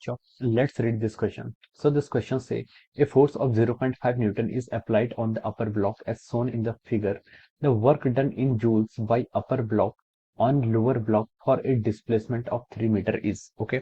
बच्चों, let's read this question. So this question say a force of 0.5 Newton is applied on the upper block as shown in the figure. The work done in joules by upper block on lower block for a displacement of 3 metre is okay.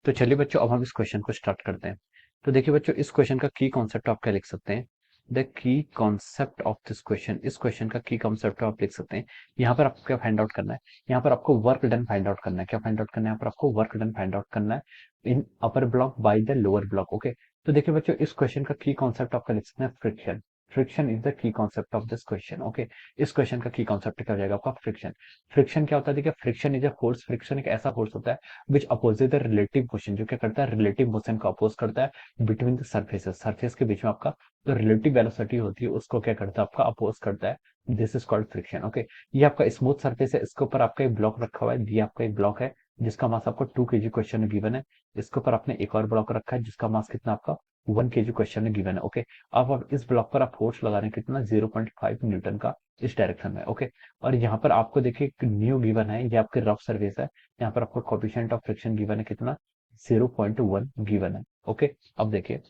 तो चलिए बच्चों, अब हम इस question को start करते हैं। तो देखिए बच्चों, इस क्वेश्चन का की कॉन्सेप्ट आप क्या लिख सकते हैं? The key concept of this question, इस क्वेश्चन का की कॉन्सेप्ट आप लिख सकते हैं। यहाँ पर आपको क्या फाइंड आउट करना है? यहाँ पर आपको वर्क डन फाइंड आउट करना है। क्या फाइंड आउट करना है? यहाँ पर आपको वर्क डन फाइंड आउट करना है in upper block by the lower block. Okay, तो देखिए बच्चों, इस क्वेश्चन का की कॉन्सेप्ट आपका लिख सकते हैं friction. Friction is the key concept of this question. Okay, इस क्वेश्चन का की कॉन्सेप्ट क्या हो जाएगा आपका? फ्रिक्शन। फ्रिक्शन क्या होता है? देखिए, friction is a force. Friction एक ऐसा फोर्स होता है विच अपोजिट द रिलेटिव मोशन, जो क्या करता है? रिलेटिव मोशन को अपोज करता है बिटवीन द सर्फेसेस। सर्फेस के बीच में आपका जो रिलेटिव वेलोसिटी होती है उसको क्या करता है? आपका अपोज करता है। This is called friction. Okay, ये आपका स्मूथ सरफेस है, इसके ऊपर आपका एक ब्लॉक रखा हुआ है। ये आपका एक ब्लॉक है जिसका मास आपको 2 केजी क्वेश्चन में गिवन है। इसके ऊपर आपने एक और ब्लॉक रखा है जिसका मास कितना आपका 1 केजी क्वेश्चन में गिवन है। ओके, अब आप इस ब्लॉक पर आप फोर्स लगा रहे हैं कितना? 0.5 न्यूटन का इस डायरेक्शन में। ओके, और यहाँ पर आपको देखिए एक न्यू गिवन है, ये आपके रफ सरफेस है। यहाँ पर आपको कोएफिशिएंट ऑफ फ्रिक्शन गिवन है कितना? 0.1 गिवन है। ओके, अब देखिए,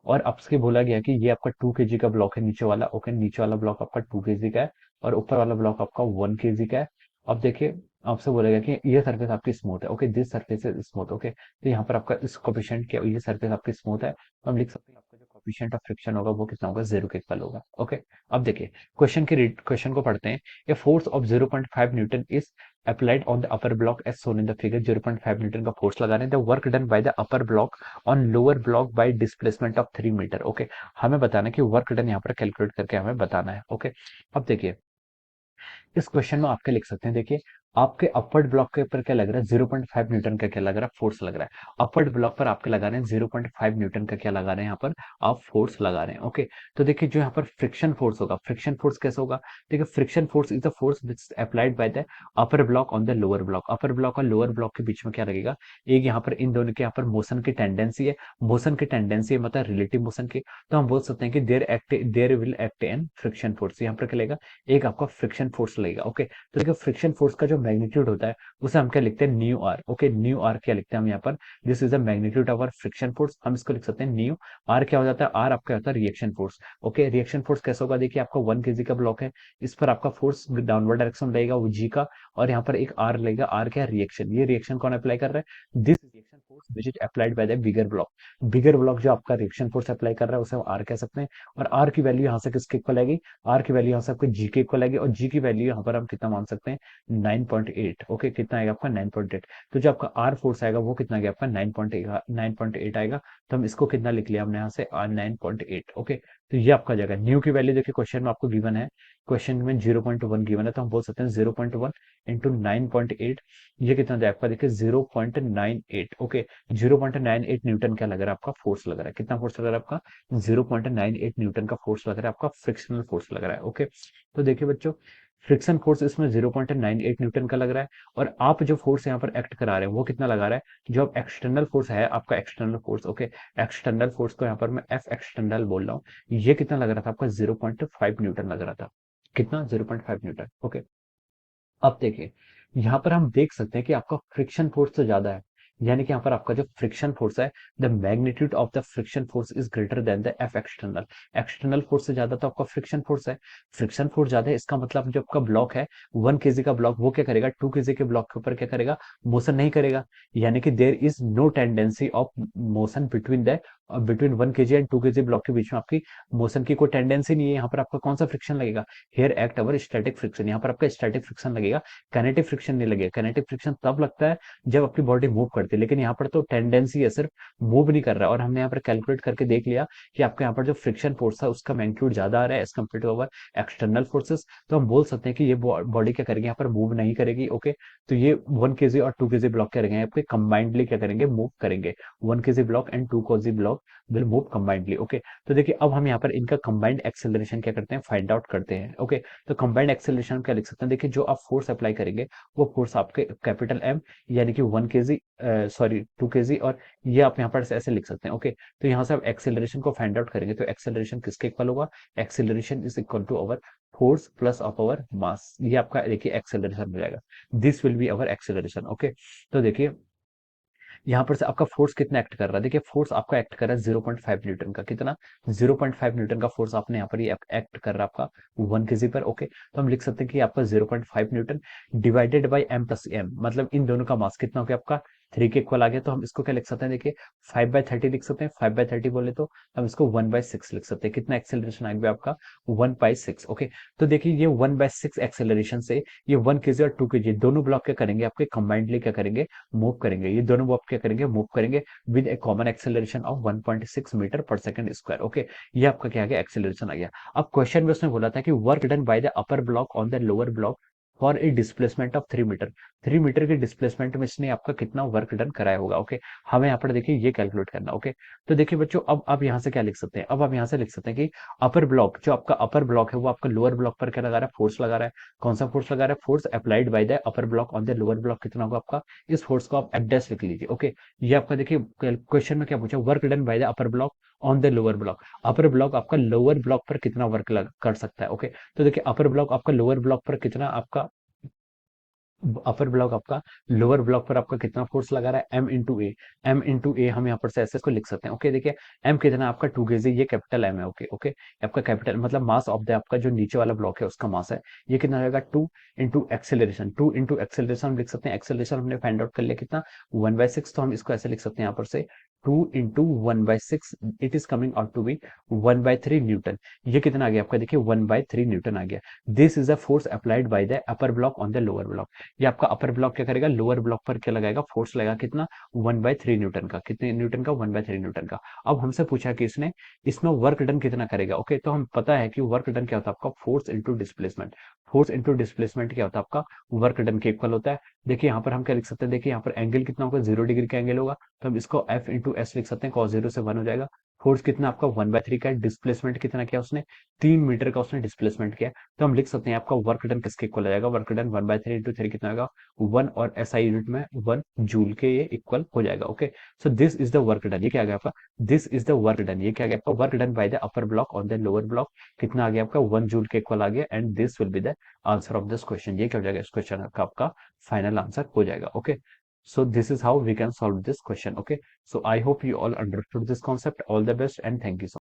और आपसे बोला गया कि ये आपका 2 केजी का ब्लॉक है नीचे वाला। ओके, नीचे वाला ब्लॉक आपका 2 केजी का है और ऊपर वाला ब्लॉक आपका 1 केजी का है। अब देखिए, आपसे बोलेगा कि ये सरफेस आपकी स्मूथ है। Okay, this surface is smooth. Okay, तो यहाँ पर आपका इस कोएफिशिएंट क्या, ये सरफेस आपकी स्मूथ है, तो हम लिख सकते हैं आपका जो कोएफिशिएंट ऑफ फ्रिक्शन होगा वो कितना होगा? 0 के इक्वल होगा। ओके, अब देखिए क्वेश्चन को पढ़ते हैं। A force of 0.5 Newton is applied on the upper block as shown in the figure। 0.5 newton का फोर्स लगा रहे हैं। The work done by the upper block on lower block by displacement of 3 metre. Okay, हमें बताना है कि work done यहाँ पर कैलकुलेट करके हमें बताना है। ओके, अब देखिए, इस क्वेश्चन में आप क्या लिख सकते हैं? देखिए, आपके अपवर्ड ब्लॉक के ऊपर क्या लग रहा है? 0.5 न्यूटन का क्या लग रहा है? फोर्स लग रहा है। अपवर्ड ब्लॉक पर आपके लगा रहे हैं 0.5 न्यूटन का क्या लगा रहे हैं? यहाँ पर आप फोर्स लगा रहे हैं। ओके, तो देखिए, जो यहाँ पर फ्रिक्शन फोर्स होगा, फ्रिक्शन फोर्स कैसे होगा? देखिए, friction force is the force which applied by the upper block on the lower block. Upper block और लोअर ब्लॉक के बीच में क्या लगेगा? एक यहाँ पर इन दोनों के यहाँ पर मोशन की टेंडेंसी है। मोशन की टेंडेंसी मतलब रिलेटिव मोशन की, तो हम बोल सकते हैं कि there will act an friction force. यहाँ पर क्या लगेगा? एक आपका फ्रिक्शन फोर्स लगेगा। ओके, तो देखिए, फ्रिक्शन फोर्स का जो मैग्नीट्यूड होता है उसे हम क्या लिखते हैं? Mu R. Okay, mu R क्या लिखते हैं हम यहाँ पर? This is the magnitude of our friction force. हम इसको लिख सकते हैं न्यू आर। क्या हो जाता है? आर आपका होता है reaction force. Okay, reaction force कैसे होगा? देखिए, आपका 1 केजी का ब्लॉक है, इस पर आपका फोर्स डाउनवर्ड डायरेक्शन लगेगा वो जी का, और यहाँ पर एक आर लगेगा। आर क्या है? रिएक्शन। ये रिएक्शन कौन अप्लाई कर रहा है? This reaction force which is applied by the bigger block. Bigger block जो आपका रिएक्शन फोर्स अप्लाई कर रहा है उसे हम आर कह सकते हैं। और आर की वैल्यू यहाँ से किसके इक्वल आएगी? आर की वैल्यू यहाँ से आपको जी के इक्वल आएगी, और जी की वैल्यू यहाँ पर हम कितना मान सकते हैं? 9.8। ओके, कितना आएगा आपका? 9.8। तो जो आपका आर फोर्स आएगा वो कितना गया आपका? 9.8 आएगा। तो हम इसको कितना लिख लिया हमने यहाँ से? 9.8। ओके, तो ये आपका जगह न्यू की वैल्यू देखिए क्वेश्चन में आपको गिवन है। क्वेश्चन में 0.1 गिवन है, तो हम बोल सकते हैं 0.1 इंटू 9.8, ये कितना जाए आपका? देखिए 0.98। ओके, 0.98 न्यूटन क्या लग रहा है आपका? फोर्स लग रहा है। कितना फोर्स लग रहा है आपका? 0.98 न्यूटन का फोर्स लग रहा है आपका, फ्रिक्शनल फोर्स लग रहा है। ओके, तो देखिए बच्चों, फ्रिक्शन फोर्स इसमें 0.98 न्यूटन का लग रहा है, और आप जो फोर्स यहाँ पर एक्ट करा रहे हैं वो कितना लगा रहा है? जो अब एक्सटर्नल फोर्स है आपका, external force. Okay, external force को यहाँ पर मैं एफ एक्सटर्नल बोल रहा हूँ। ये कितना लग रहा था आपका? 0.5 न्यूटन लग रहा था। कितना? 0.5 न्यूटन। ओके, अब देखिए, यहाँ पर हम देख सकते हैं कि आपका फ्रिक्शन फोर्स तो ज्यादा है, यानी कि यहाँ पर आपका जो फ्रिक्शन फोर्स है, the magnitude of the friction force is greater than the F external. External force से ज्यादा तो आपका फ्रिक्शन फोर्स है। फ्रिक्शन फोर्स ज्यादा है, इसका मतलब जो आपका ब्लॉक है 1 केजी का ब्लॉक, वो क्या करेगा? 2 केजी के ब्लॉक के ऊपर क्या करेगा? मोशन नहीं करेगा। यानी कि there is no tendency of motion between 1 KG and 2 KG block के बीच में आपकी मोशन की कोई टेंडेंसी नहीं है। यहाँ पर आपका कौन सा फ्रिक्शन लगेगा? हेयर एक्ट अवर स्टैटिक फ्रिक्शन। यहाँ पर आपका स्टैटिक फ्रिक्शन लगेगा, काइनेटिक फ्रिक्शन नहीं लगेगा। काइनेटिक फ्रिक्शन तब लगता है जब आपकी बॉडी मूव करती है, लेकिन यहाँ पर तो टेंडेंसी है, सिर्फ मूव नहीं कर रहा है। और हमने यहाँ पर कैलकुलेट करके देख लिया कि आपका यहाँ पर जो फ्रिक्शन फोर्स है उसका मैग्नीट्यूड ज्यादा आ रहा है as compare to our external forces. तो हम बोल सकते हैं कि ये बॉडी क्या करेगी? यहाँ पर मूव नहीं करेगी। ओके, तो ये 1 केजी और 2 केजी ब्लॉक क्या करेंगे? आपके कंबाइंडली क्या करेंगे? मूव करेंगे। 1 KG block and 2 KG block will move combinedly. Okay, तो देखिए, अब हम यहाँ पर इनका कंबाइंड एक्सेलरेशन क्या करते हैं? फाइंड आउट करते हैं। ओके, तो कंबाइंड एक्सेलरेशन क्या लिख सकते हैं? देखिए, जो आप फोर्स अप्लाई करेंगे वो फोर्स आपके कैपिटल एम, यानी कि 1 केजी, सॉरी 2 केजी, और ये आप यहाँ पर ऐसे लिख सकते हैं। ओके, तो यहाँ से आप एक्सेलरेशन को फाइंड आउट करेंगे, तो एक्सेलरेशन किसके इक्वल होगा? Acceleration is equal to our force plus of our mass. ये आपका देखिए एक्सेलरेशन हो जाएगा। This will be our acceleration. Okay, तो देखिए, यहाँ पर से आपका फोर्स कितना एक्ट कर रहा है, देखिए फोर्स आपका एक्ट कर रहा है 0.5 न्यूटन का, कितना 0.5 न्यूटन का फोर्स आपने यहाँ पर ये एक्ट कर रहा है आपका 1 kg पर। ओके, तो हम लिख सकते हैं कि आपका 0.5 Newton divided by m plus m, मतलब इन दोनों का मास कितना हो गया आपका 3 के इक्वल आ गया। तो हम इसको क्या लिख सकते हैं, देखिए 5/30 लिख सकते हैं, 5/30 बोले तो हम इसको 1/6 लिख सकते हैं। कितना एक्सेलरेशन आ गया आपका 1/6। ओके, तो देखिए ये 1/6 एक्सेलरेशन से ये 1 kg और 2 kg दोनों ब्लॉक क्या करेंगे, आपके कंबाइंडली क्या करेंगे, मूव करेंगे। ये दोनों ब्लॉक क्या करेंगे, मूव करेंगे with a common acceleration of 1.6 metre per second square. Okay, ये आपका क्या आ गया, एक्सेलरेशन आ गया। अब क्वेश्चन में उसने बोला था कि work done by the upper block on the lower block for a displacement of 3 metre. 3 metre के डिस्प्लेसमेंट में इसने आपका कितना वर्क डन कराया होगा। ओके, हमें यहाँ पर देखिए ये कैलकुलेट करना। ओके, तो देखिए बच्चों, अब आप यहाँ से क्या लिख सकते हैं, अब आप यहाँ से लिख सकते हैं कि अपर ब्लॉक, जो आपका अपर ब्लॉक है वो आपका लोअर ब्लॉक पर क्या लगा रहा है, फोर्स लगा रहा है। कौन सा फोर्स लगा रहा है, force applied by the upper block on the lower block कितना होगा आपका, इस फोर्स को आप एफ डैश लिख लीजिए। ओके, ये आपका देखिए क्वेश्चन में क्या पूछा, work done by the upper block on the lower block. Upper block आपका लोअर ब्लॉक पर कितना वर्क कर सकता है। ओके, तो देखिए अपर ब्लॉक आपका लोअर ब्लॉक पर कितना आपका, अपर ब्लॉक आपका लोअर ब्लॉक पर आपका कितना फोर्स लगा रहा है, m इंटू ए हम यहाँ पर से ऐसे इसको लिख सकते हैं। ओके, देखिए m कितना आपका 2 kg, ये कैपिटल m है। ओके ओके, आपका कैपिटल मतलब मास ऑफ द आपका जो नीचे वाला ब्लॉक है उसका मास है, ये कितना रहेगा 2 इंटू एक्सेलरेशन। 2 इंटू एक्सेलरेशन हम लिख सकते हैं, एक्सेलरेशन हमने फाइंड आउट कर लिया कितना 1/6, तो हम इसको ऐसे लिख सकते हैं यहाँ पर से 2 into 1/6, it is coming out to be 1/3 newton. ये कितना आ गया आपका, देखिए 1/3 न्यूटन आ गया। This is the force applied by the upper block on the lower block. ये आपका अपर ब्लॉक क्या करेगा, लोअर ब्लॉक पर क्या लगाएगा, फोर्स लगाएगा कितना 1/3 न्यूटन का, कितने न्यूटन का 1/3 न्यूटन का। अब हमसे पूछा कि इसने इसमें वर्क डन कितना करेगा। ओके, तो हम पता है कि वर्क डन क्या होता है आपका, force into displacement. Force into displacement क्या होता है आपका, वर्क डन के इक्वल होता है। देखिए यहाँ पर हम क्या लिख सकते हैं, देखिए यहाँ पर एंगल कितना होगा, 0 डिग्री का एंगल होगा, तो हम इसको एफ इंटू एस लिख सकते हैं, cos 0 से 1 हो जाएगा। फोर्स कितना आपका 1/3 का है, डिस्प्लेसमेंट कितना किया उसने 3 मीटर का उसने डिस्प्लेसमेंट किया। तो हम लिख सकते हैं आपका वर्क डन किसके इक्वल आ जाएगा, वर्क डन 1/3 इंटू 3 कितना होगा 1, और एसआई यूनिट में 1 जूल के ये इक्वल हो जाएगा। Okay, so this is the work done, ये क्या आ गया आपका, this is the work done, ये क्या आ गया आपका, work done by the upper block on the lower block कितना आ गया आपका 1 जूल के इक्वल आ गया। And this will be the answer of this question, ये क्या हो जाएगा, इस क्वेश्चन का आपका फाइनल आंसर हो जाएगा। Okay, so this is how we can solve this question. Okay, so I hope you all understood this concept. All the best and thank you so much.